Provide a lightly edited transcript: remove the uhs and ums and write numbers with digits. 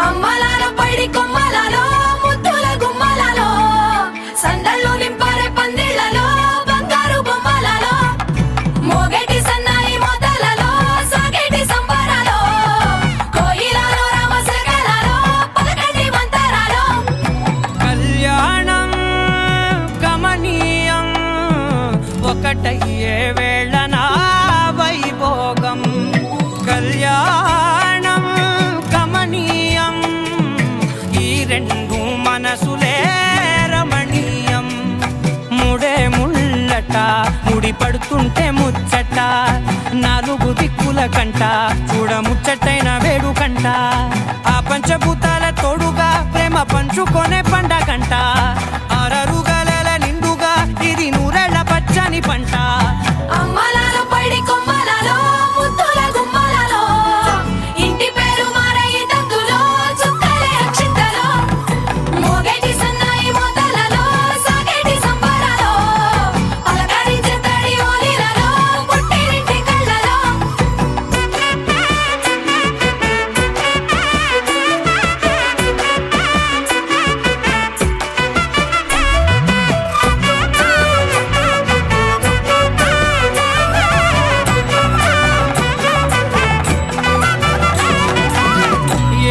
అమ్మలాలో పైడి కొమ్మలలో ముద్దుల గుమ్మలలో సందళ్ళు నింపారే పందిళ్లలో బంగారు బొమ్మలలో మోగేటి సన్నాయి మోతలలో సాగేటి సంబరాలో కోయిలలో రామసగలలో పలకటి మంతరాలో కళ్యాణం గమనీయం ఒకటయ్యే వేళన వైభోగం కళ్యాణం గమనీయం ఈ రెండు మనసులే రమణీయం ముడే ముళ్ళట ముడి పడుతుంటే ముచ్చట నాలుగు దిక్కుల కంట చూడ ముచ్చటైన వేడుకంట ఆ పంచభూతాల తోడుగా ప్రేమ పంచుకొనే